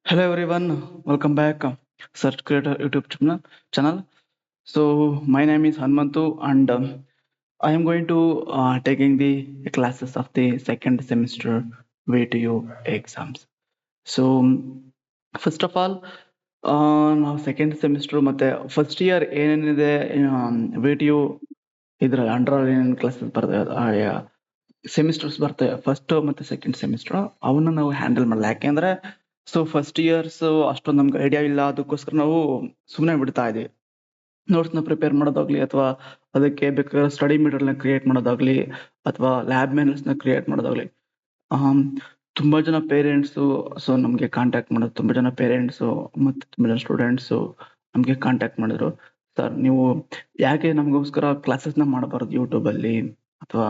Hello everyone, welcome back. Search Creator YouTube channel. So my name is Hanmantu and I am going to taking the classes of the second semester VTU exams. So first of all, ನಾವು second semester ಮತ್ತೆ first year ಏನೇನಿದೆ VTU ಇದ್ರಲ್ಲಿ under ಏನೇನು classes ಬರ್ತದೆ semesters ಬರ್ತವೆ first ಮತ್ತೆ second semester ಅವನ್ನ ನಾವು ಹ್ಯಾಂಡಲ್ ಮಾಡಲ್ಲ. ಯಾಕೆಂದ್ರೆ ಸೊ ಫಸ್ಟ್ ಇಯರ್ಸ್ ಅಷ್ಟೊಂದು ನಮ್ಗೆ ಐಡಿಯಾ ಇಲ್ಲ, ಅದಕ್ಕೋಸ್ಕರ ನಾವು ಸುಮ್ಮನೆ ಬಿಡ್ತಾ ಇದೀವಿ. ನೋಟ್ಸ್ ನ ಪ್ರಿಪೇರ್ ಮಾಡೋದಾಗ್ಲಿ ಅಥವಾ ಅದಕ್ಕೆ ಬೇಕಾದ್ರೆ ಸ್ಟಡಿ ಮೆಟೀರಿಯಲ್ ನ ಕ್ರಿಯೇಟ್ ಮಾಡೋದಾಗ್ಲಿ ಅಥವಾ ಲ್ಯಾಬ್ ಮ್ಯಾನ್ಯಲ್ಸ್ ನ ಕ್ರಿಯೇಟ್ ಮಾಡೋದಾಗ್ಲಿ. ತುಂಬಾ ಜನ ಪೇರೆಂಟ್ಸ್ ಸೊ ನಮ್ಗೆ ಕಾಂಟ್ಯಾಕ್ಟ್ ಮಾಡೋದು, ತುಂಬಾ ಜನ ಪೇರೆಂಟ್ಸ್ ಮತ್ತೆ ತುಂಬಾ ಜನ ಸ್ಟೂಡೆಂಟ್ಸ್ ನಮ್ಗೆ ಕಾಂಟ್ಯಾಕ್ಟ್ ಮಾಡಿದ್ರು. ಸರ್ ನೀವು ಯಾಕೆ ನಮಗೋಸ್ಕರ ಕ್ಲಾಸಸ್ ನ ಮಾಡಬಾರ್ದು ಯೂಟ್ಯೂಬ್ ಅಲ್ಲಿ, ಅಥವಾ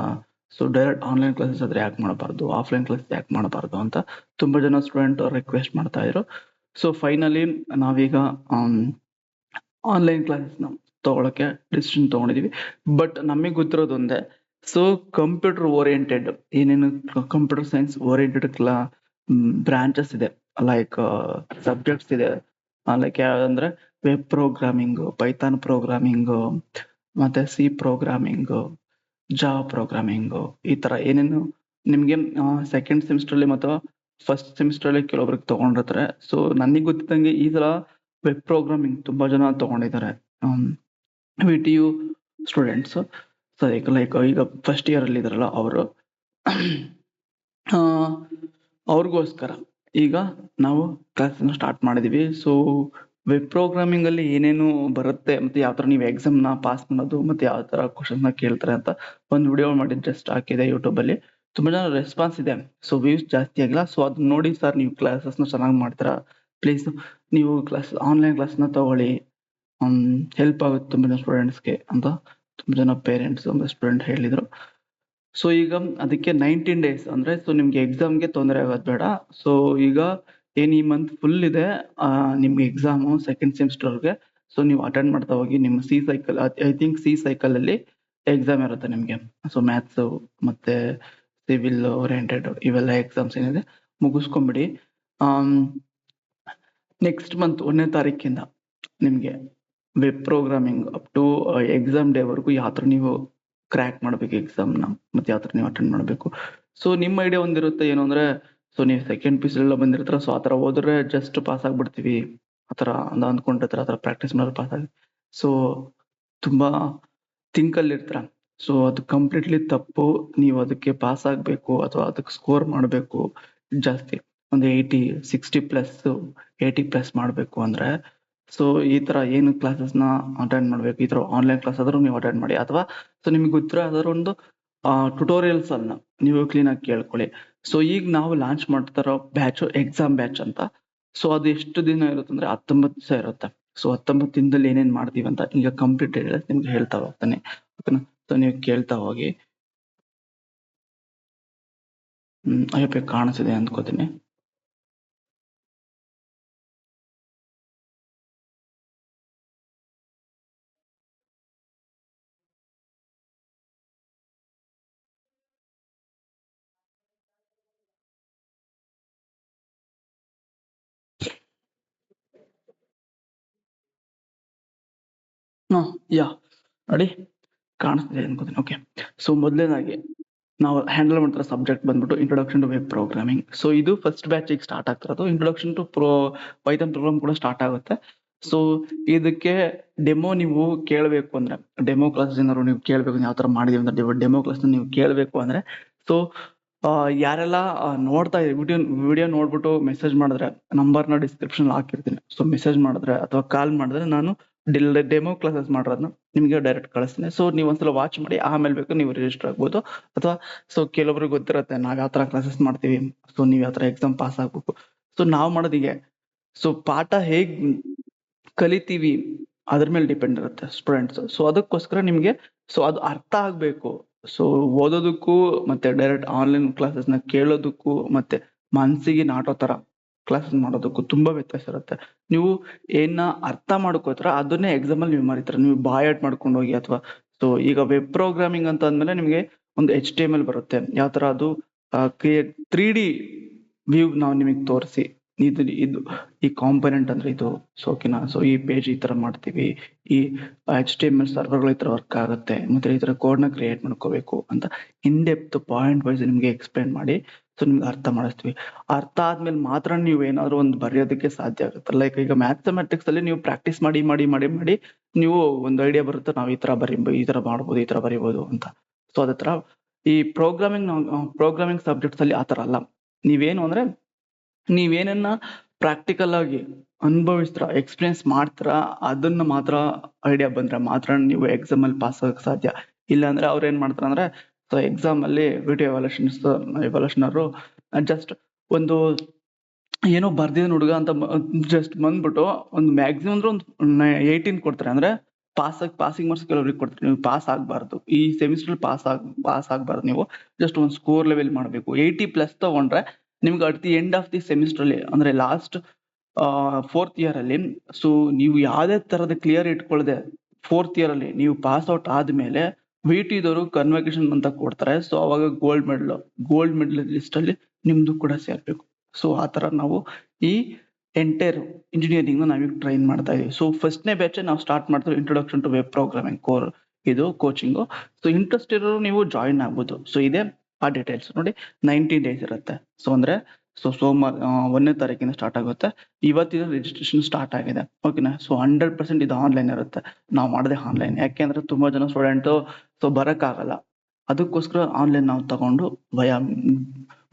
ಸೊ ಡೈರೆಕ್ಟ್ ಆನ್ಲೈನ್ ಕ್ಲಾಸಸ್ ಆದ್ರೆ ಯಾಕೆ ಮಾಡಬಾರ್ದು, ಆಫ್ಲೈನ್ ಕ್ಲಾಸ್ ಯಾಕೆ ಮಾಡಬಾರ್ದು ಅಂತ ತುಂಬಾ ಜನ ಸ್ಟೂಡೆಂಟ್ ರಿಕ್ವೆಸ್ಟ್ ಮಾಡ್ತಾ ಇದ್ರು. ಸೊ ಫೈನಲಿ ನಾವೀಗ ಆನ್ಲೈನ್ ಕ್ಲಾಸಸ್ ನ ತಗೊಳಕ್ಕೆ ಡಿಸಿಷನ್ ತಗೊಂಡಿದೀವಿ. ಬಟ್ ನಮಗೆ ಗೊತ್ತಿರೋದು ಒಂದೇ, ಸೊ ಕಂಪ್ಯೂಟರ್ ಓರಿಯೆಂಟೆಡ್ ಏನೇನು ಕಂಪ್ಯೂಟರ್ ಸೈನ್ಸ್ ಓರಿಯೆಂಟೆಡ್ ಬ್ರಾಂಚಸ್ ಇದೆ, ಲೈಕ್ ಸಬ್ಜೆಕ್ಟ್ಸ್ ಇದೆ. ಲೈಕ್ ಯಾವ್ದಂದ್ರೆ ವೆಬ್ ಪ್ರೋಗ್ರಾಮಿಂಗ್, ಪೈಥಾನ್ ಪ್ರೋಗ್ರಾಮಿಂಗ್, ಮತ್ತೆ ಸಿ ಪ್ರೋಗ್ರಾಮಿಂಗ್, ಜಾವಾ ಪ್ರೋಗ್ರಾಮಿಂಗ್, ಈ ತರ ಏನೇನು ನಿಮ್ಗೆ ಸೆಕೆಂಡ್ ಸೆಮಿಸ್ಟರ್ ಅಲ್ಲಿ ಮತ್ತು ಫಸ್ಟ್ ಸೆಮಿಸ್ಟರ್ ಅಲ್ಲಿ ಕೆಲವೊಬ್ರಿಗೆ ತಗೊಂಡಿರ್ತಾರೆ. ಸೊ ನನಗೆ ಗೊತ್ತಿದ್ದಂಗೆ ಈ ಸಲ ವೆಬ್ ಪ್ರೋಗ್ರಾಮಿಂಗ್ ತುಂಬಾ ಜನ ತಗೊಂಡಿದ್ದಾರೆ VTU ಸ್ಟೂಡೆಂಟ್ಸ್. ಸೊ ಲೈಕ್ ಈಗ ಫಸ್ಟ್ ಇಯರ್ ಅಲ್ಲಿ ಇದಾರಲ್ಲ ಅವರು ಅವ್ರಿಗೋಸ್ಕರ ಈಗ ನಾವು ಕ್ಲಾಸ್ ಸ್ಟಾರ್ಟ್ ಮಾಡಿದೀವಿ. ಸೊ ವೆಬ್ ಪ್ರೋಗ್ರಾಮಿಂಗ್ ಅಲ್ಲಿ ಏನೇನು ಬರುತ್ತೆ ಮತ್ತೆ ಯಾವ ತರ ನೀವು ಎಕ್ಸಾಮ್ ನ ಪಾಸ್ ಮಾಡೋದು ಮತ್ತೆ ಯಾವ ತರ ಕ್ವಶನ್ ನ ಕೇಳ್ತಾರೆ ಅಂತ ಒಂದು ವಿಡಿಯೋ ಮಾಡಿ ಜಸ್ಟ್ ಹಾಕಿದೆ ಯೂಟ್ಯೂಬ್ ಅಲ್ಲಿ. ತುಂಬಾ ಜನ ರೆಸ್ಪಾನ್ಸ್ ಇದೆ, ಸೊ ವ್ಯೂಸ್ ಜಾಸ್ತಿ ಆಗಿಲ್ಲ. ಸೊ ಅದನ್ನ ನೋಡಿ ಸರ್ ನೀವು ಕ್ಲಾಸಸ್ ನ ಚೆನ್ನಾಗಿ ಮಾಡ್ತೀರಾ, ಪ್ಲೀಸ್ ನೀವು ಆನ್ಲೈನ್ ಕ್ಲಾಸ್ ನ ತಗೊಳ್ಳಿ, ಹೆಲ್ಪ್ ಆಗುತ್ತೆ ತುಂಬಾ ಜನ ಸ್ಟೂಡೆಂಟ್ಸ್ಗೆ ಅಂತ ತುಂಬಾ ಜನ ಪೇರೆಂಟ್ಸ್ ಸ್ಟೂಡೆಂಟ್ ಹೇಳಿದ್ರು. ಸೊ ಈಗ ಅದಕ್ಕೆ 19 ಡೇಸ್ ಅಂದ್ರೆ ಸೊ ನಿಮ್ಗೆ ಎಕ್ಸಾಮ್ಗೆ ತೊಂದರೆ ಆಗೋದು ಬೇಡ. ಸೊ ಈಗ ಏನ್ ಈ ಮಂತ್ ಫುಲ್ ಇದೆ ನಿಮ್ಗೆ ಎಕ್ಸಾಮ್ ಸೆಕೆಂಡ್ ಸೆಮಿಸ್ಟರ್ಗೆ. ಸೊ ನೀವು ಅಟೆಂಡ್ ಮಾಡ್ತಾ ಹೋಗಿ. ನಿಮ್ಮ C cycle, I think C cycle ಅಲ್ಲಿ ಎಕ್ಸಾಮ್ ಇರುತ್ತೆ ನಿಮ್ಗೆ. ಸೊ ಮ್ಯಾಥ್ಸ್ ಮತ್ತೆ ಸಿವಿಲ್ ಓರಿಯೆಂಟೆಡ್ ಇವೆಲ್ಲ ಎಕ್ಸಾಮ್ಸ್ ಏನಿದೆ ಮುಗಿಸ್ಕೊಂಬಿಡಿ. ನೆಕ್ಸ್ಟ್ ಮಂತ್ 1ನೇ ತಾರೀಕಿಂದ ನಿಮ್ಗೆ web programming up to exam day ವರೆಗೂ ಯಾವ ತರ ನೀವು ಕ್ರ್ಯಾಕ್ ಮಾಡ್ಬೇಕು ಎಕ್ಸಾಮ್ ನ, ಮತ್ತೆ ಯಾವ ತರ ನೀವು ಅಟೆಂಡ್ ಮಾಡ್ಬೇಕು. ಸೊ ನಿಮ್ಮ ಐಡಿಯಾ ಒಂದಿರುತ್ತೆ, ಏನು ಅಂದ್ರೆ ಸೊ ನೀವು ಸೆಕೆಂಡ್ ಪಿ ಎಲ್ಲ ಬಂದಿರ್ತಾರ, ಸೊ ಆತರ ಹೋದ್ರೆ ಜಸ್ಟ್ ಪಾಸ್ ಆಗ್ಬಿಡ್ತೀವಿ ಆತರ ಅಂದ್ಕೊಂಡಿರ್ತಾರ, ಆತರ ಪ್ರಾಕ್ಟೀಸ್ ಮಾಡಿದ್ರೆ ಪಾಸ್ ಆಗಿ. ಸೊ ತುಂಬಾ ಥಿಂಕಲ್ಲಿ ಇರ್ತಾರ. ಸೊ ಅದು ಕಂಪ್ಲೀಟ್ಲಿ ತಪ್ಪು. ನೀವು ಅದಕ್ಕೆ ಪಾಸ್ ಆಗ್ಬೇಕು ಅಥವಾ ಅದಕ್ಕೆ ಸ್ಕೋರ್ ಮಾಡ್ಬೇಕು ಜಾಸ್ತಿ, ಒಂದು 80, 60+, 80+ ಮಾಡ್ಬೇಕು ಅಂದ್ರೆ ಸೊ ಈ ತರ ಏನು ಕ್ಲಾಸಸ್ ನ ಅಟೆಂಡ್ ಮಾಡ್ಬೇಕು. ಈ ತರ ಆನ್ಲೈನ್ ಕ್ಲಾಸ್ ಆದ್ರೂ ನೀವು ಅಟೆಂಡ್ ಮಾಡಿ, ಅಥವಾ ಸೊ ನಿಮ್ಗೆ ಗೊತ್ತಿರೋ ಯಾವ್ದಾದ್ರು ಒಂದು ಟ್ಯುಟೋರಿಯಲ್ಸ್ ಅನ್ನ ನೀವು ಕ್ಲೀನ್ ಆಗಿ ಕೇಳ್ಕೊಳ್ಳಿ. ಸೊ ಈಗ ನಾವು ಲಾಂಚ್ ಮಾಡ್ತಾರೋ ಬ್ಯಾಚ್ ಎಕ್ಸಾಮ್ ಬ್ಯಾಚ್ ಅಂತ. ಸೊ ಅದು ಎಷ್ಟು ದಿನ ಇರುತ್ತೆ ಅಂದ್ರೆ 19 ದಿವಸ ಇರುತ್ತೆ. ಸೊ 19 ದಿನದಲ್ಲಿ ಏನೇನ್ ಮಾಡ್ತೀವಿ ಅಂತ ಈಗ ಕಂಪ್ಲೀಟ್ ನಿಮ್ಗೆ ಹೇಳ್ತಾ ಹೋಗ್ತಾನೆ. ಓಕೆನಾ? ಸೊ ನೀವು ಕೇಳ್ತಾ ಹೋಗಿ. ಅಯ್ಯಪ್ಪ ಕಾಣಿಸಿದೆ ಅಂದ್ಕೋತೀನಿ. ಯಾ ನೋಡಿ ಕಾಣಿಸ್ತಿದೆ ಅನ್ಕೋತೀನಿ. ಓಕೆ, ಸೊ ಮೊದಲನೇದಾಗಿ ನಾವು ಹ್ಯಾಂಡಲ್ ಮಾಡ್ತಿರೋ ಸಬ್ಜೆಕ್ಟ್ ಬಂದ್ಬಿಟ್ಟು introduction to web programming. So ಇದು ಫಸ್ಟ್ ಬ್ಯಾಚ್ ಈಗ ಸ್ಟಾರ್ಟ್ ಆಗ್ತಿರೋದು. ಇಂಟ್ರೊಡಕ್ಷನ್ ಟು ಪೈಥಾನ್ ಪ್ರೋಗ್ರಾಮ್ ಕೂಡ ಸ್ಟಾರ್ಟ್ ಆಗುತ್ತೆ. ಸೊ ಇದಕ್ಕೆ ಡೆಮೋ ನೀವು ಕೇಳಬೇಕು ಅಂದ್ರೆ, ಡೆಮೋ ಕ್ಲಾಸ್ ಏನಾದ್ರು ನೀವು ಕೇಳಬೇಕು, ಯಾವ ತರ ಮಾಡಿದೀವಿ ಅಂತ ಡೆಮೋ ಕ್ಲಾಸ್ ನೀವು ಕೇಳಬೇಕು ಅಂದ್ರೆ, ಸೊ ಯಾರೆಲ್ಲ ನೋಡ್ತಾ ಇದ್ದೀವಿ ವಿಡಿಯೋ ನೋಡ್ಬಿಟ್ಟು ಮೆಸೇಜ್ ಮಾಡಿದ್ರೆ ನಂಬರ್ನ ಡಿಸ್ಕ್ರಿಪ್ಷನ್ ಹಾಕಿರ್ತೀನಿ. ಸೊ ಮೆಸೇಜ್ ಮಾಡಿದ್ರೆ ಅಥವಾ ಕಾಲ್ ಮಾಡಿದ್ರೆ ನಾನು ಡೆಮೋ ಕ್ಲಾಸಸ್ ಮಾಡಿರೋದನ್ನ ನಿಮ್ಗೆ ಡೈರೆಕ್ಟ್ ಕಳಿಸ್ತೀನಿ. ಸೊ ನೀವು ಒಂದ್ಸಲ ವಾಚ್ ಮಾಡಿ ಆಮೇಲೆ ಬೇಕು ನೀವು ರಿಜಿಸ್ಟರ್ ಆಗ್ಬೋದು. ಅಥವಾ ಸೊ ಕೆಲವೊಬ್ರಿಗೆ ಗೊತ್ತಿರುತ್ತೆ ನಾವ್ ಯಾವ ತರ ಕ್ಲಾಸಸ್ ಮಾಡ್ತೀವಿ, ಸೊ ನೀವ್ ಯಾವ ತರ ಎಕ್ಸಾಮ್ ಪಾಸ್ ಆಗ್ಬೇಕು. ಸೊ ನಾವ್ ಮಾಡೋದಿಗೆ ಸೊ ಪಾಠ ಹೇಗ್ ಕಲಿತೀವಿ ಅದ್ರ ಮೇಲೆ ಡಿಪೆಂಡ್ ಇರುತ್ತೆ ಸ್ಟೂಡೆಂಟ್ಸ್. ಸೊ ಅದಕ್ಕೋಸ್ಕರ ನಿಮ್ಗೆ ಸೊ ಅದು ಅರ್ಥ ಆಗ್ಬೇಕು. ಸೊ ಓದೋದಕ್ಕೂ ಮತ್ತೆ ಡೈರೆಕ್ಟ್ ಆನ್ಲೈನ್ ಕ್ಲಾಸಸ್ ನ ಕೇಳೋದಕ್ಕೂ ಮತ್ತೆ ಮನ್ಸಿಗೆ ನಾಟೋ ತರ ಕ್ಲಾಸಸ್ ಮಾಡೋದಕ್ಕೂ ತುಂಬಾ ವ್ಯತ್ಯಾಸ ಇರುತ್ತೆ. ನೀವು ಏನ ಅರ್ಥ ಮಾಡ್ಕೋತೀರ ಅದನ್ನೇ ಎಕ್ಸಾಮ್ ಅಲ್ಲಿ ನೀವು ಮರಿತೀರ. ನೀವು ಬಾಯ್ ಮಾಡ್ಕೊಂಡು ಹೋಗಿ ಅಥವಾ ಸೊ ಈಗ ವೆಬ್ ಪ್ರೋಗ್ರಾಮಿಂಗ್ ಅಂತ ಅಂದ್ಮೇಲೆ ನಿಮ್ಗೆ ಒಂದು HTML ಬರುತ್ತೆ. ಯಾವ ತರ ಅದು ಕ್ರಿಯೇಟ್ 3D ವ್ಯೂ ನಾವು ನಿಮಗೆ ತೋರಿಸಿ ಇದು ಈ ಕಾಂಪೊನೆಂಟ್ ಅಂದ್ರೆ ಇದು. ಸೊ ಓಕೆನಾ, ಸೊ ಈ ಪೇಜ್ ಈ ತರ ಮಾಡ್ತೀವಿ, ಈ HTML ಸರ್ವರ್ಗಳು ಈ ತರ ವರ್ಕ್ ಆಗುತ್ತೆ, ಮತ್ತೆ ಈ ತರ ಕೋಡ್ ನ ಕ್ರಿಯೇಟ್ ಮಾಡ್ಕೋಬೇಕು ಅಂತ ಇನ್ ಡೆಪ್ತ್ ಪಾಯಿಂಟ್ ವೈಸ್ ನಿಮ್ಗೆ ಎಕ್ಸ್ಪ್ಲೈನ್ ಮಾಡಿ ಸೊ ನಿಮ್ಗೆ ಅರ್ಥ ಮಾಡಿಸ್ತೀವಿ. ಅರ್ಥ ಆದ್ಮೇಲೆ ಮಾತ್ರ ನೀವು ಏನಾದ್ರು ಒಂದು ಬರೆಯೋದಕ್ಕೆ ಸಾಧ್ಯ ಆಗುತ್ತೆ. ಲೈಕ್ ಈಗ ಮ್ಯಾಥಮೆಟಿಕ್ಸ್ ಅಲ್ಲಿ ನೀವು ಪ್ರಾಕ್ಟೀಸ್ ಮಾಡಿ ಮಾಡಿ ಮಾಡಿ ಮಾಡಿ ನೀವು ಒಂದು ಐಡಿಯಾ ಬರುತ್ತೆ, ನಾವು ಈ ತರ ಈ ತರ ಮಾಡ್ಬೋದು, ಈ ತರ ಬರಿಬೋದು ಅಂತ. ಸೊ ಅದೇ ತರ ಈ ಪ್ರೋಗ್ರಾಮಿಂಗ್ ಸಬ್ಜೆಕ್ಟ್ಸ್ ಅಲ್ಲಿ ಆತರ ಅಲ್ಲ. ನೀವೇನು ಅಂದ್ರೆ ನೀವೇನನ್ನ ಪ್ರಾಕ್ಟಿಕಲ್ ಆಗಿ ಅನುಭವಿಸ್ತೀರ, ಎಕ್ಸ್ಪೀರಿಯನ್ಸ್ ಮಾಡ್ತೀರ, ಅದನ್ನ ಮಾತ್ರ ಐಡಿಯಾ ಬಂದ್ರೆ ಮಾತ್ರ ನೀವು ಎಕ್ಸಾಮ್ ಅಲ್ಲಿ ಪಾಸ್ ಆಗಕ್ ಸಾಧ್ಯ. ಇಲ್ಲ ಅಂದ್ರೆ ಅವ್ರು ಏನ್ ಮಾಡ್ತಾರೆ ಅಂದ್ರೆ, ಸೊ ಎಕ್ಸಾಮ್ ಅಲ್ಲಿ ವಿಡಿಯೋ ಎವಾಲ್ಯೂಷನರು ಜಸ್ಟ್ ಒಂದು ಏನೋ ಬರ್ದಿದ್ದಾನೆ ಹುಡುಗ ಅಂತ ಜಸ್ಟ್ ಬಂದ್ಬಿಟ್ಟು ಒಂದು ಮ್ಯಾಕ್ಸಿಮಮ್ ಅಂದ್ರೆ ಒಂದು 18 ಕೊಡ್ತಾರೆ. ಅಂದ್ರೆ ಪಾಸಿಂಗ್ ಮಾರ್ಕ್ಸ್ ಕೆಲವ್ರಿಗೆ ಕೊಡ್ತಾರೆ. ನೀವು ಪಾಸ್ ಆಗ್ಬಾರ್ದು, ಈ ಸೆಮಿಸ್ಟರ್ ಪಾಸ್ ಆಗ್ಬಾರ್ದು. ನೀವು ಜಸ್ಟ್ ಒಂದು ಸ್ಕೋರ್ ಲೆವೆಲ್ ಮಾಡ್ಬೇಕು. 80+ ತಗೊಂಡ್ರೆ ನಿಮ್ಗೆ at the end of the semester ಅಲ್ಲಿ ಅಂದ್ರೆ ಲಾಸ್ಟ್ 4th ಇಯರ್ ಅಲ್ಲಿ, ಸೊ ನೀವು ಯಾವ್ದೇ ತರದ ಕ್ಲಿಯರ್ ಇಟ್ಕೊಳ್ಳದೆ 4th ಇಯರ್ ಅಲ್ಲಿ ನೀವು ಪಾಸ್ ಔಟ್ ಆದ್ಮೇಲೆ VT ದವರು ಕನ್ವಕೇಶನ್ ಅಂತ ಕೊಡ್ತಾರೆ. ಸೊ ಅವಾಗ ಗೋಲ್ಡ್ ಮೆಡಲ್ ಲಿಸ್ಟ್ ಅಲ್ಲಿ ನಿಮ್ದು ಕೂಡ ಸೇರ್ಬೇಕು. ಸೊ ಆತರ ನಾವು ಈ ಎಂಟೈರ್ ಇಂಜಿನಿಯರಿಂಗ್ ನಾವೀಗ ಟ್ರೈನ್ ಮಾಡ್ತಾ ಇದೀವಿ. ಸೊ ಫಸ್ಟ್ನೇ ಬ್ಯಾಚ್ ನಾವು ಸ್ಟಾರ್ಟ್ ಮಾಡ್ತೀವಿ introduction to web programming course, ಇದು ಕೋಚಿಂಗು. ಸೊ ಇಂಟ್ರೆಸ್ಟ್ ಇರೋರು ನೀವು ಜಾಯಿನ್ ಆಗ್ಬೋದು. ಸೊ ಇದೆ ಆ ಡೀಟೇಲ್ಸ್ ನೋಡಿ. 19 days ಇರುತ್ತೆ. ಸೊ ಅಂದ್ರೆ ಸೋಮವಾರ 1ನೇ ತಾರೀಕಿಂದ ಸ್ಟಾರ್ಟ್ ಆಗುತ್ತೆ. ಇವತ್ತಿನ ರಿಜಿಸ್ಟ್ರೇಷನ್ ಸ್ಟಾರ್ಟ್ ಆಗಿದೆ. ಓಕೆನಾ. ಸೊ 100% ಇದು ಆನ್ಲೈನ್ ಇರುತ್ತೆ. ನಾವು ಮಾಡೋದೇ ಆನ್ಲೈನ್. ಯಾಕೆಂದ್ರೆ ತುಂಬಾ ಜನ ಸ್ಟೂಡೆಂಟ್ ಸೊ ಬರಕ್ ಆಗಲ್ಲ, ಅದಕ್ಕೋಸ್ಕರ ಆನ್ಲೈನ್ ನಾವು ತಗೊಂಡು ವಯಾ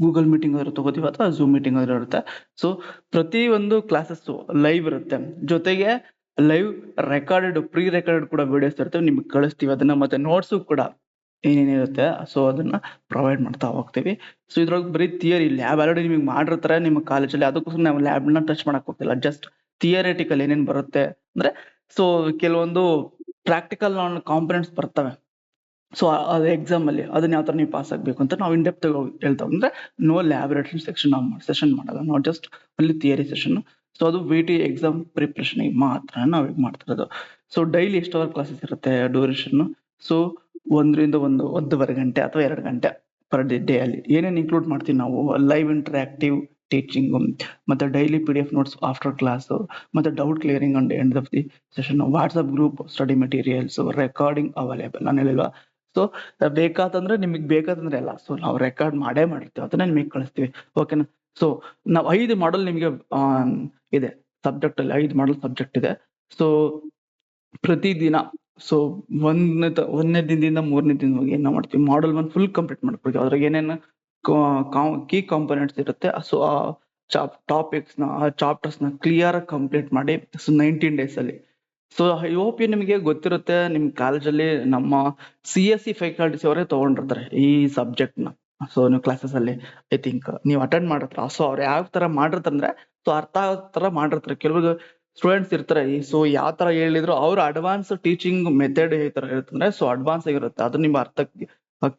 ಗೂಗಲ್ ಮೀಟಿಂಗ್ ಆದ್ರೂ ತಗೋತೀವಿ ಅಥವಾ ಝೂಮ್ ಮೀಟಿಂಗ್ ಆದ್ರೂ ಇರುತ್ತೆ. ಸೊ ಪ್ರತಿ ಒಂದು ಕ್ಲಾಸಸ್ ಲೈವ್ ಇರುತ್ತೆ, ಜೊತೆಗೆ ಲೈವ್ ಪ್ರೀ ರೆಕಾರ್ಡೆಡ್ ಕೂಡ ವಿಡಿಯೋಸ್ ಇರ್ತವೆ, ನಿಮ್ಗೆ ಕಳಿಸ್ತೀವಿ ಅದನ್ನ. ಮತ್ತೆ ನೋಟ್ಸು ಕೂಡ ಏನೇನಿರುತ್ತೆ ಸೊ ಅದನ್ನ ಪ್ರೊವೈಡ್ ಮಾಡ್ತಾ ಹೋಗ್ತೀವಿ. ಸೊ ಇದ್ರೊಳಗೆ ಬರೀ ಥಿಯರಿ, ಲ್ಯಾಬ್ ಆಲ್ರೆಡಿ ನಿಮ್ಗೆ ಮಾಡಿರ್ತಾರೆ ನಿಮ್ಮ ಕಾಲೇಜಲ್ಲಿ, ಅದಕ್ಕೋಸ್ಕರ ನಾವು ಲ್ಯಾಬ್ನ ಟಚ್ ಮಾಡಕ್ ಹೋಗ್ತಿಲ್ಲ. ಜಸ್ಟ್ ಥಿಯರಿಟಿಕಲ್ ಏನೇನ್ ಬರುತ್ತೆ ಅಂದ್ರೆ, ಸೊ ಕೆಲವೊಂದು ಪ್ರಾಕ್ಟಿಕಲ್ ಕಾಂಪೊನೆಂಟ್ಸ್ ಬರ್ತವೆ. ಸೊ ಅದು ಎಕ್ಸಾಮ್ ಅಲ್ಲಿ ಅದನ್ನ ಯಾವ ತರ ನೀವು ಪಾಸ್ ಆಗ್ಬೇಕು ಅಂತ ನಾವು ಇನ್ ಡೆಪ್ತ್ ಹೇಳ್ತಾ ಅಂದ್ರೆ ನೋ ಲ್ಯಾಬೊರೇಟರಿ ಸೆಷನ್ ಮಾಡಲ್ಲ, ನಾವು ಜಸ್ಟ್ ಅಲ್ಲಿ ಥಿಯರಿ ಸೆಷನ್. ಸೊ ಅದು VT ಎಕ್ಸಾಮ್ ಪ್ರಿಪ್ರೇಷನ್ ಮಾತ್ರ ನಾವು ಮಾಡ್ತಿರೋದು. ಸೊ ಡೈಲಿ ಎಷ್ಟು ಅವರ್ ಕ್ಲಾಸಸ್ ಇರುತ್ತೆ ಡ್ಯೂರೇಷನ್? ಸೊ 1 ರಿಂದ 1.5 ಗಂಟೆ ಅಥವಾ 2 ಗಂಟೆ ಪರ್ ಡೇ ಅಲ್ಲಿ. ಏನೇನು ಇನ್ಕ್ಲೂಡ್ ಮಾಡ್ತೀವಿ ನಾವು? ಲೈವ್ ಇಂಟರಾಕ್ಟಿವ್ ಟೀಚಿಂಗ್, ಮತ್ತೆ daily PDF notes after class, ಮತ್ತೆ doubt clearing and end of the session, WhatsApp group study materials, recording available. ನಾನು ಹೇಳಿಲ್ವಾ? ಸೊ ನಿಮಗೆ ಬೇಕಾದಂದ್ರೆ ಎಲ್ಲ ಸೊ ನಾವು ರೆಕಾರ್ಡ್ ಮಾಡಿರ್ತೀವಿ, ಅದನ್ನ ನಿಮಗೆ ಕಳಿಸ್ತೀವಿ. ಓಕೆನಾ. ಸೊ ನಾವು 5 ಮಾಡಲ್ ನಿಮಗೆ ಇದೆ ಸಬ್ಜೆಕ್ಟ್ ಅಲ್ಲಿ, 5 ಮಾಡಲ್ ಸಬ್ಜೆಕ್ಟ್ ಇದೆ. ಸೊ ಪ್ರತಿದಿನ ಸೊ ಒಂದನೇ ದಿನದಿಂದ 3ನೇ ದಿನವರೆಗೆ ಏನ್ ಮಾಡ್ತೀವಿ, ಮಾಡಲ್ 1 ಫುಲ್ ಕಂಪ್ಲೀಟ್ ಮಾಡ್ಕೊಡ್ತೀವಿ. ಅದ್ರಾಗ ಏನೇನು ಕೀ ಕಾಂಪೊನೆಂಟ್ಸ್ ಇರುತ್ತೆ, ಸೊ ಆ ಟಾಪಿಕ್ಸ್ ನ, ಆ ಚಾಪ್ಟರ್ಸ್ ನ ಕ್ಲಿಯರ್ ಆಗಿ ಕಂಪ್ಲೀಟ್ ಮಾಡಿ ಸೊ 19 days ಅಲ್ಲಿ. ಸೊ ಐ ಹೋಪ್ ನಿಮಗೆ ಗೊತ್ತಿರುತ್ತೆ, ನಿಮ್ ಕಾಲೇಜಲ್ಲಿ ನಮ್ಮ CSE ಫ್ಯಾಕಲ್ಟೀಸ್ ಅವರೇ ತಗೊಂಡಿರ್ತಾರೆ ಈ ಸಬ್ಜೆಕ್ಟ್ ನ. ಸೊ ನೀವು ಕ್ಲಾಸಸ್ ಅಲ್ಲಿ ಐ ಥಿಂಕ್ ನೀವು ಅಟೆಂಡ್ ಮಾಡಿರ್ತಾರ. ಸೊ ಅವ್ರು ಯಾವ ತರ ಮಾಡಿರ್ತಾರೆ ಅಂದ್ರೆ, ಸೊ ಅರ್ಥ ಆಗೋ ತರ ಮಾಡಿರ್ತಾರೆ. ಕೆಲವರು ಸ್ಟೂಡೆಂಟ್ಸ್ ಇರ್ತಾರೆ, ಸೊ ಯಾವ ತರ ಹೇಳಿದ್ರು ಅವ್ರ ಅಡ್ವಾನ್ಸ್ ಟೀಚಿಂಗ್ ಮೆಥಡ್ ಈ ತರ ಇರುತ್ತಂದ್ರೆ ಸೊ ಅಡ್ವಾನ್ಸ್ ಆಗಿರುತ್ತೆ, ಅದನ್ನ ನಿಮ್ ಅರ್ಥಕ್ಕೆ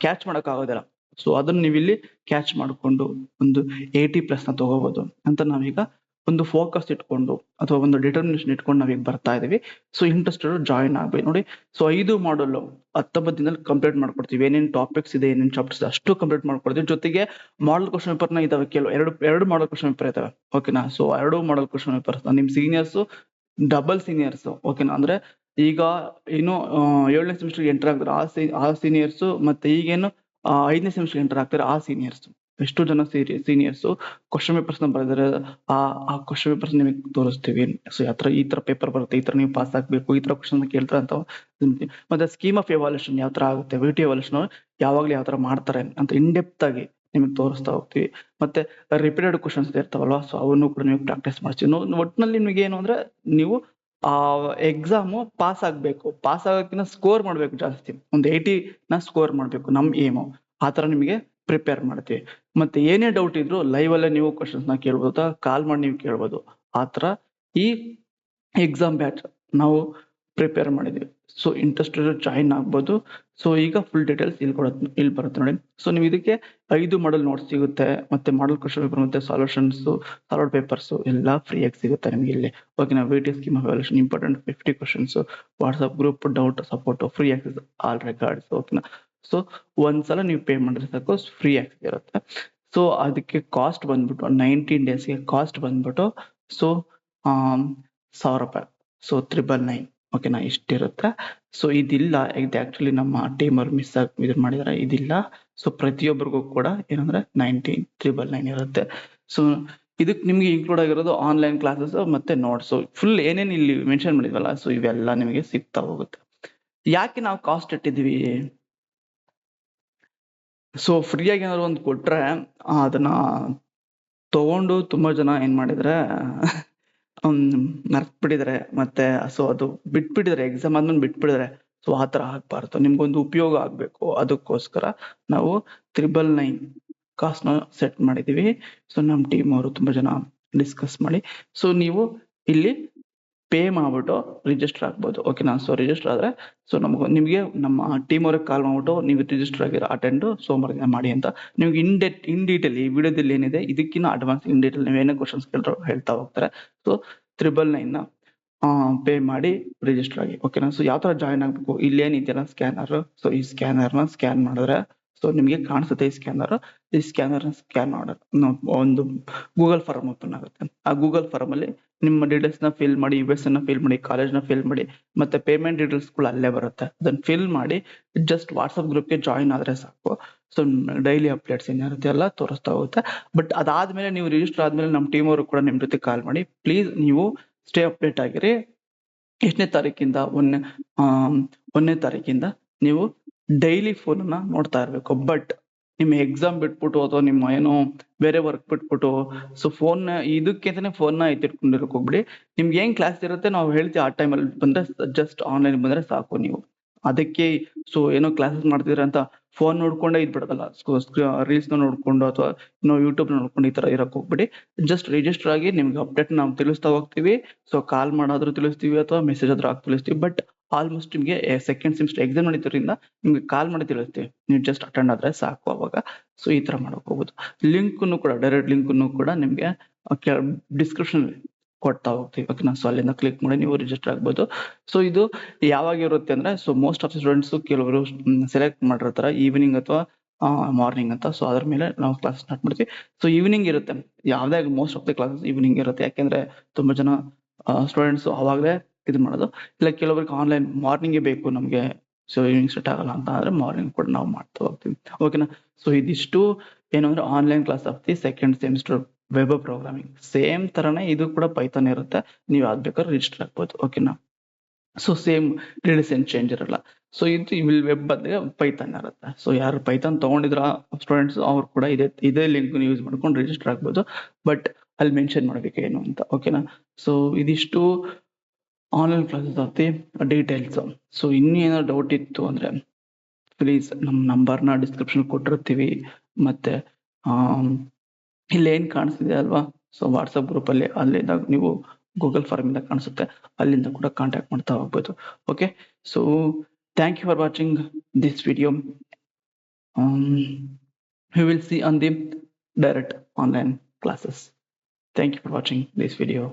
ಕ್ಯಾಚ್ ಮಾಡಕ್ ಆಗೋದಿಲ್ಲ. ಸೊ ಅದನ್ನ ನೀವು ಇಲ್ಲಿ ಕ್ಯಾಚ್ ಮಾಡ್ಕೊಂಡು ಒಂದು 80+ ನ ತಗೋಬಹುದು ಅಂತ ನಾವೀಗ ಒಂದು ಫೋಕಸ್ ಇಟ್ಕೊಂಡು ಅಥವಾ ಒಂದು ಡಿಟರ್ಮಿನೇಷನ್ ಇಟ್ಕೊಂಡು ನಾವೀಗ ಬರ್ತಾ ಇದೀವಿ. ಸೊ ಇಂಟ್ರೆಸ್ಟೆಡ್ ಜಾಯಿನ್ ಆಗ್ಬೇಕು ನೋಡಿ. ಸೊ 5 ಮಾಡಲ್ 19 ದಿನದಲ್ಲಿ ಕಂಪ್ಲೀಟ್ ಮಾಡ್ಕೊಡ್ತೀವಿ. ಏನೇನ್ ಟಾಪಿಕ್ಸ್ ಇದೆ, ಏನೇನ್ ಚಾಪ್ಟರ್ಸ್ ಅಷ್ಟು ಕಂಪ್ಲೀಟ್ ಮಾಡ್ಕೊಡ್ತೀವಿ. ಜೊತೆಗೆ ಮಾಡಲ್ ಕ್ವಶನ್ ಪೇಪರ್ ನ ಇದಾವೆ, ಕೆಲವು ಎರಡು ಮಾಡಲ್ ಕ್ವಶನ್ ಪೇಪರ್ ಇದಾವೆ. ಓಕೆನಾ. ಸೊ 2 ಮಾಡಲ್ ಕ್ವಶನ್ ಪೇಪರ್ ನಿಮ್ ಸೀನಿಯರ್ಸ್, ಡಬಲ್ ಸೀನಿಯರ್ಸ್. ಓಕೆನಾ. ಅಂದ್ರೆ ಈಗ ಏನು 7ನೇ ಸೆಮಿಸ್ಟರ್ ಎಂಟರ್ ಆಗ್ತಾರೆ ಆ ಸೀನಿಯರ್ಸ್, ಮತ್ತೆ ಈಗೇನು 5ನೇ ಸೆಮಿಸ್ಟರ್ ಎಂಟರ್ ಆಗ್ತಾರೆ ಆ ಸೀನಿಯರ್ಸ್. ಎಷ್ಟು ಜನ ಸೀನಿಯರ್ಸ್ ಕ್ವಶನ್ ಪೇಪರ್ಸ್ ನ ಬರೆದರೆ ಆ ಕ್ವಶನ್ ಪೇಪರ್ಸ್ ನಿಮಗೆ ತೋರಿಸ್ತೀವಿ. ಸೊ ಈ ತರ ಪೇಪರ್ ಬರುತ್ತೆ, ಈ ತರ ನೀವು ಪಾಸ್ ಆಗ್ಬೇಕು, ಈ ತರ ಕ್ವಶನ್ ಕೇಳ್ತಾರೆ ಅಂತ. ಮತ್ತೆ ಸ್ಕೀಮ್ ಆಫ್ ಎವಾಲ್ಯೂಷನ್ ಯಾವ ತರ ಆಗುತ್ತೆ, VT ಎವಾಲ್ಯೂಷನ್ ಯಾವಾಗ್ಲೂ ಯಾವ ತರ ಮಾಡ್ತಾರೆ ಅಂತ ಇನ್ ಡೆಪ್ತ್ ಆಗಿ ನಿಮಗೆ ತೋರಿಸ್ತಾ ಹೋಗ್ತೀವಿ. ಮತ್ತೆ ರಿಪೀಟೆಡ್ ಕ್ವಶನ್ಸ್ ಇರ್ತಾವಲ್ವಾ, ಸೊ ಅವನ್ನು ಕೂಡ ನೀವು ಪ್ರಾಕ್ಟೀಸ್ ಮಾಡ್ತೀವಿ. ಒಟ್ಟಿನಲ್ಲಿ ನಿಮಗೆ ಏನು ಅಂದ್ರೆ, ನೀವು ಆ ಎಕ್ಸಾಮ್ ಪಾಸ್ ಆಗ್ಬೇಕು, ಪಾಸ್ ಆಗೋಕ್ಕಿಂತ ಸ್ಕೋರ್ ಮಾಡ್ಬೇಕು ಜಾಸ್ತಿ, ಒಂದು 80 ನ ಸ್ಕೋರ್ ಮಾಡ್ಬೇಕು ನಮ್ ಏಮು. ಆತರ ನಿಮಗೆ ಪ್ರಿಪೇರ್ ಮಾಡ್ತೀವಿ. ಮತ್ತೆ ಏನೇ ಡೌಟ್ ಇದ್ರು ಲೈವ್ ಅಲ್ಲೇ ನೀವು ಕ್ವಶನ್ಸ್ ನ ಕೇಳ್ಬೋದು, ಕಾಲ್ ಮಾಡಿ ನೀವು ಕೇಳ್ಬೋದು. ಆತರ ಈ ಎಕ್ಸಾಮ್ ಬ್ಯಾಚ್ ನಾವು ಪ್ರಿಪೇರ್ ಮಾಡಿದೀವಿ. ಸೊ ಇಂಟ್ರೆಸ್ಟ್ ಜಾಯಿನ್ ಆಗ್ಬೋದು. ಸೊ ಈಗ ಫುಲ್ ಡೀಟೇಲ್ಸ್ ಇಲ್ಲಿ ಬರುತ್ತೆ ನೋಡಿ. ಸೊ ನೀವು ಇದಕ್ಕೆ 5 ಮಾಡಲ್ ನೋಟ್ಸ್ ಸಿಗುತ್ತೆ, ಮತ್ತೆ ಮಾಡಲ್ ಕ್ವಶನ್ ಪೇಪರ್, ಮತ್ತೆ ಸಾಲ್ಯೂಷನ್ಸ್, ಸಾಲ್ವ್ ಪೇಪರ್ಸ್ ಎಲ್ಲ ಫ್ರೀ ಆಗಿ ಸಿಗುತ್ತೆ ನಿಮ್ಗೆ ಇಲ್ಲಿ. ಓಕೆನಾ. VT scheme of evolution important 50 questions, WhatsApp group doubt support, free access all records. ಓಕೆನಾ. ಸೊ ಒಂದ್ಸಲ ನೀವು ಪೇ ಮಾಡಿದ್ರೆ ಸಾಕು, ಫ್ರೀ ಆಕ್ಸೆಸ್ ಇರುತ್ತೆ. ಸೊ ಅದಕ್ಕೆ ಕಾಸ್ಟ್ ಬಂದ್ಬಿಟ್ಟು 19 ಡೇಸ್ಗೆ ಕಾಸ್ಟ್ ಬಂದ್ಬಿಟ್ಟು ಸೊ 1,000 ರೂಪಾಯಿ. ಸೊ 999 ಓಕೆನಾ, ಇಷ್ಟಿರುತ್ತೆ. ಸೊ ಇದಿಲ್ಲ, ಇದು ಆಕ್ಚುಲಿ ನಮ್ಮ ಟೀಮ್ ಅವ್ರು ಮಿಸ್ ಆಗಿ ಇದು ಮಾಡಿದಾರೆ, ಇದಿಲ್ಲ. ಸೊ ಪ್ರತಿಯೊಬ್ಬರಿಗೂ ಕೂಡ ಏನಂದ್ರೆ 999 ಇರುತ್ತೆ. ಸೊ ಇದಕ್ಕೆ ನಿಮ್ಗೆ ಇನ್ಕ್ಲೂಡ್ ಆಗಿರೋದು ಆನ್ಲೈನ್ ಕ್ಲಾಸಸ್ ಮತ್ತೆ ನೋಟ್ಸ್, ಫುಲ್ ಏನೇನು ಇಲ್ಲಿ ಮೆನ್ಷನ್ ಮಾಡಿದ್ವಲ್ಲ, ಸೊ ಇವೆಲ್ಲ ನಿಮಗೆ ಸಿಗ್ತಾ ಹೋಗುತ್ತೆ. ಯಾಕೆ ನಾವು ಕಾಸ್ಟ್ ಇಟ್ಟಿದೀವಿ? ಸೊ ಫ್ರೀಯಾಗಿ ಏನಾದ್ರು ಒಂದು ಕೊಟ್ರೆ ಅದನ್ನ ತಗೊಂಡು ತುಂಬಾ ಜನ ಏನ್ ಮಾಡಿದ್ರೆ ಮರ್ತ್ ಬಿಟ್ಟಿದ್ರೆ, ಮತ್ತೆ ಸೊ ಅದು ಬಿಟ್ಬಿಟ್ಟಿದ್ರೆ, ಎಕ್ಸಾಮ್ ಆದ್ಮೇಲೆ ಬಿಟ್ಬಿಟ್ಟಿದ್ರೆ. ಸೊ ಆತರ ಆಗ್ಬಾರ್ದು, ನಿಮ್ಗೊಂದು ಉಪಯೋಗ ಆಗ್ಬೇಕು. ಅದಕ್ಕೋಸ್ಕರ ನಾವು 999 ಕಾಸ್ಟ್ ನ ಸೆಟ್ ಮಾಡಿದೀವಿ. ಸೊ ನಮ್ ಟೀಮ್ ಅವರು ತುಂಬಾ ಜನ ಡಿಸ್ಕಸ್ ಮಾಡಿ, ಸೊ ನೀವು ಇಲ್ಲಿ ಪೇ ಮಾಡ್ಬಿಟ್ಟು ರಿಜಿಸ್ಟರ್ ಆಗ್ಬೋದು. ಓಕೆನಾ, ಸೊ ರಿಜಿಸ್ಟರ್ ಆದ್ರೆ ಸೊ ನಿಮ್ಗೆ ನಮ್ಮ ಟೀಮ್ ಅವ್ರಿಗೆ ಕಾಲ್ ಮಾಡ್ಬಿಟ್ಟು ನೀವು ರಿಜಿಸ್ಟರ್ ಆಗಿರೋ ಅಟೆಂಡ್ ಸೋಮವಾರ ದಿನ ಮಾಡಿ ಅಂತ ನಿಮ್ಗೆ ಇನ್ ಡೀಟೇಲ್ ಈ ವಿಡಿಯೋದಲ್ಲಿ ಏನಿದೆ ಇದಕ್ಕಿಂತ ಅಡ್ವಾನ್ಸ್ ಇನ್ ಡೀಟೇಲ್ ನೀವು ಏನೇ ಕ್ವಶನ್ಸ್ ಕೇಳಿದ್ರು ಹೇಳ್ತಾ ಹೋಗ್ತಾರೆ. ಸೊ 999 ಪೇ ಮಾಡಿ ರಿಜಿಸ್ಟರ್ ಆಗಿ. ಓಕೆನಾ, ಸೊ ಯಾವ ತರ ಜಾಯಿನ್ ಆಗ್ಬೇಕು? ಇಲ್ಲೇನಿದೆಯಲ್ಲ ಸ್ಕ್ಯಾನರ್, ಸೊ ಈ ಸ್ಕ್ಯಾನರ್ ನ ಸ್ಕ್ಯಾನ್ ಮಾಡಿದ್ರೆ ಸೊ ನಿಮ್ಗೆ ಕಾಣಿಸುತ್ತೆ ಈ ಸ್ಕ್ಯಾನರ್ ನ ಸ್ಕ್ಯಾನ್ ಮಾಡೋದು ಒಂದು ಗೂಗಲ್ ಫಾರ್ಮ್ ಓಪನ್ ಆಗುತ್ತೆ. ಆ ಗೂಗಲ್ ಫಾರ್ಮ್ ಅಲ್ಲಿ ನಿಮ್ಮ ಡೀಟೇಲ್ಸ್ ನ ಫಿಲ್ ಮಾಡಿ, US ನ ಫಿಲ್ ಮಾಡಿ, ಕಾಲೇಜ್ ನ ಫಿಲ್ ಮಾಡಿ, ಮತ್ತೆ ಪೇಮೆಂಟ್ ಡೀಟೇಲ್ಸ್ ಕೂಡ ಅಲ್ಲೇ ಬರುತ್ತೆ. ಅದನ್ನ ಫಿಲ್ ಮಾಡಿ ಜಸ್ಟ್ ವಾಟ್ಸ್ಆಪ್ ಗ್ರೂಪ್ಗೆ ಜಾಯಿನ್ ಆದ್ರೆ ಸಾಕು. ಸೊ ಡೈಲಿ ಅಪ್ಡೇಟ್ಸ್ ಏನಿರುತ್ತೆ ಎಲ್ಲ ತೋರಿಸ್ತಾ ಹೋಗುತ್ತೆ. ಬಟ್ ಅದಾದ್ಮೇಲೆ ನೀವು ರಿಜಿಸ್ಟರ್ ಆದ್ಮೇಲೆ ನಮ್ಮ ಟೀಮ್ ಅವರು ಕೂಡ ನಿಮ್ ಜೊತೆ ಕಾಲ್ ಮಾಡಿ, ಪ್ಲೀಸ್ ನೀವು ಸ್ಟೇ ಅಪ್ಡೇಟ್ ಆಗಿರಿ. ಎಷ್ಟನೇ ತಾರೀಕಿಂದ 1ನೇ ತಾರೀಕಿಂದ ನೀವು ಡೈಲಿ ಫೋನ್ ಅನ್ನ ನೋಡ್ತಾ ಇರ್ಬೇಕು. ಬಟ್ ನಿಮ್ಮ ಎಕ್ಸಾಮ್ ಬಿಟ್ಬಿಟ್ಟು ಅಥವಾ ನಿಮ್ಮ ಏನೋ ಬೇರೆ ವರ್ಕ್ ಬಿಟ್ಬಿಟ್ಟು ಸೊ ಫೋನ್ ಇದಕ್ಕೆಂತಾನೆ ಫೋನ್ ನ ಎತ್ತಿಟ್ಕೊಂಡಿರಕ್ ಹೋಗ್ಬಿಡಿ. ನಿಮ್ಗೆ ಏನ್ ಕ್ಲಾಸ್ ಇರುತ್ತೆ ನಾವು ಹೇಳ್ತೀವಿ, ಆ ಟೈಮಲ್ಲಿ ಬಂದ್ರೆ ಜಸ್ಟ್ ಆನ್ಲೈನ್ ಬಂದ್ರೆ ಸಾಕು. ನೀವು ಅದಕ್ಕೆ ಸೊ ಏನೋ ಕ್ಲಾಸಸ್ ಮಾಡ್ತಿದ್ರೆ ಅಂತ ಫೋನ್ ನೋಡ್ಕೊಂಡೇ ಇದ್ಬಿಡೋದಲ್ಲ, ರೀಲ್ಸ್ ನ ನೋಡ್ಕೊಂಡು ಅಥವಾ ಏನೋ ಯೂಟ್ಯೂಬ್ ನೋಡ್ಕೊಂಡು ಈ ತರ ಇರಕ್ ಹೋಗ್ಬಿಡಿ. ಜಸ್ಟ್ ರಿಜಿಸ್ಟರ್ ಆಗಿ ನಿಮ್ಗೆ ಅಪ್ಡೇಟ್ ನಾವು ತಿಳಿಸ್ತಾ ಹೋಗ್ತೀವಿ. ಸೊ ಕಾಲ್ ಮಾಡಾದ್ರೂ ತಿಳಿಸ್ತೀವಿ ಅಥವಾ ಮೆಸೇಜ್ ಆದ್ರೂ ತಿಳಿಸ್ತೀವಿ. ಬಟ್ ಆಲ್ಮೋಸ್ಟ್ ನಿಮ್ಗೆ ಸೆಕೆಂಡ್ ಸೆಮಿಸ್ಟರ್ ಎಕ್ಸಾಮ್ ನಡೀತಿರೋದ್ರಿಂದ ನಿಮ್ಗೆ ಕಾಲ್ ಮಾಡಿ ತಿಳಿಸ್ತೀವಿ, ನೀವು ಜಸ್ಟ್ ಅಟೆಂಡ್ ಆದ್ರೆ ಸಾಕು ಅವಾಗ. ಸೊ ಈ ತರ ಮಾಡಕ್ ಹೋಗ್ಬೋದು. ಲಿಂಕ್ ಕೂಡ ಡೈರೆಕ್ಟ್ ಲಿಂಕ್ ಕೂಡ ನಿಮ್ಗೆ ಡಿಸ್ಕ್ರಿಪ್ಷನ್ ಕೊಡ್ತಾ ಹೋಗ್ತೀವಿ. ಓಕೆನಾ, ಸೊ ಅಲ್ಲಿಂದ ಕ್ಲಿಕ್ ಮಾಡಿ ನೀವು ರಿಜಿಸ್ಟರ್ ಆಗ್ಬೋದು. ಸೊ ಇದು ಯಾವಾಗ ಇರುತ್ತೆ ಅಂದ್ರೆ so most of the students ಕೆಲವರು ಸೆಲೆಕ್ಟ್ ಮಾಡಿರ್ತಾರೆ ಈವ್ನಿಂಗ್ ಅಥವಾ ಮಾರ್ನಿಂಗ್ ಅಂತ. ಸೊ ಅದ್ರ ಮೇಲೆ ನಾವು ಕ್ಲಾಸ್ ಸ್ಟಾರ್ಟ್ ಮಾಡ್ತೀವಿ. ಸೊ ಈವ್ನಿಂಗ್ ಇರುತ್ತೆ, ಯಾವ್ದೇ most of the classes evening ಇರುತ್ತೆ. ಯಾಕೆಂದ್ರೆ ತುಂಬಾ ಜನ ಸ್ಟೂಡೆಂಟ್ಸ್ ಅವಾಗಲೇ ಇದು ಮಾಡೋದು. ಇಲ್ಲ ಕೆಲವರಿಗೆ ಆನ್ಲೈನ್ ಮಾರ್ನಿಂಗ್ ಬೇಕು ನಮ್ಗೆ, ಸೊ ಈವ್ನಿಂಗ್ ಸೆಟ್ ಆಗಲ್ಲ ಅಂತ ಆದ್ರೆ ಮಾರ್ನಿಂಗ್ ಕೂಡ ನಾವು ಮಾಡ್ತಾ ಹೋಗ್ತೀವಿ. ಓಕೆನಾ, ಸೊ ಇದಿಷ್ಟು ಏನು ಅಂದ್ರೆ online class of the second semester web programming. Same ತರನೇ ಇದು ಕೂಡ ಪೈಥಾನ್ ಇರುತ್ತೆ, ನೀವು ಯಾವ್ದು ಬೇಕಾದ್ರೂ ರಿಜಿಸ್ಟರ್ ಆಗ್ಬೋದು. ಓಕೆನಾ, ಸೊ ಸೇಮ್ ಡೀಟೇಲ್ಸ್ ಏನ್ ಚೇಂಜ್ ಇರಲ್ಲ. ಸೊ ಇದು ವೆಬ್ ಬದಲಿಗೆ ಪೈಥಾನ್ ಇರುತ್ತೆ. ಸೊ ಯಾರು ಪೈಥಾನ್ ತಗೊಂಡಿದ್ರ ಸ್ಟೂಡೆಂಟ್ಸ್ ಅವ್ರು ಕೂಡ ಇದೇ ಲಿಂಕ್ ಯೂಸ್ ಮಾಡ್ಕೊಂಡು ರಿಜಿಸ್ಟರ್ ಆಗ್ಬೋದು. ಬಟ್ ಅಲ್ಲಿ ಮೆನ್ಷನ್ ಮಾಡ್ಬೇಕು ಏನು ಅಂತ. ಓಕೆನಾ, ಸೊ ಇದಿಷ್ಟು online classes of the details. So ಇನ್ನೇನಾದ್ರು ಡೌಟ್ ಇತ್ತು ಅಂದ್ರೆ ಪ್ಲೀಸ್ ನಮ್ಮ ನಂಬರ್ನ ಡಿಸ್ಕ್ರಿಪ್ಷನ್ ಕೊಟ್ಟಿರ್ತೀವಿ. ಮತ್ತೆ ಇಲ್ಲಿ ಏನ್ ಕಾಣಿಸ್ತಿದೆ ಅಲ್ವಾ, ಸೊ ವಾಟ್ಸ್ಆಪ್ ಗ್ರೂಪ್ ಅಲ್ಲಿ ಅಲ್ಲಿಂದ ನೀವು ಗೂಗಲ್ ಫಾರ್ಮ್ ಇಂದ ಕಾಣಿಸುತ್ತೆ, ಅಲ್ಲಿಂದ ಕೂಡ ಕಾಂಟ್ಯಾಕ್ಟ್ ಮಾಡ್ತಾ ಹೋಗ್ಬೋದು. Okay, so thank you for watching this video. We will see on the direct online classes. Thank you for watching this video.